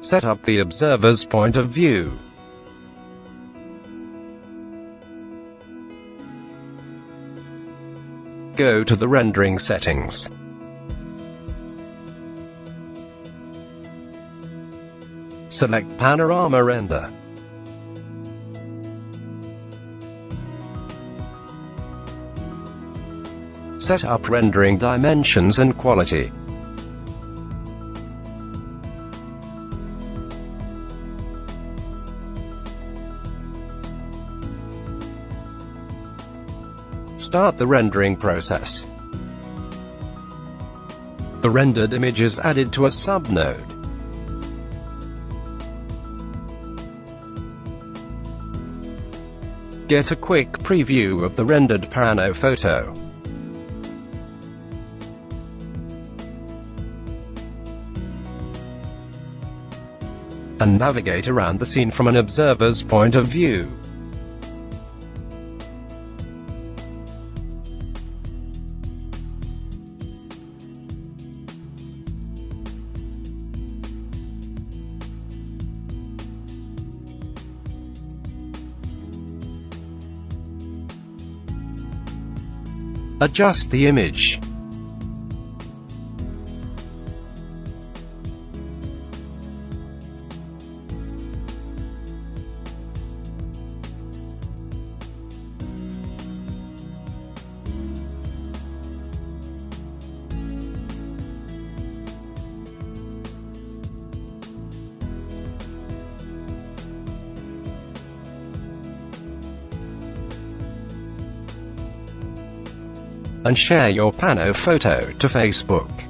Set up the observer's point of view. Go to the rendering settings. Select Panorama Render. Set up rendering dimensions and quality. Start the rendering process. The rendered image is added to a subnode. Get a quick preview of the rendered pano photo. And navigate around the scene from an observer's point of view. Adjust the image. And share your pano photo to Facebook.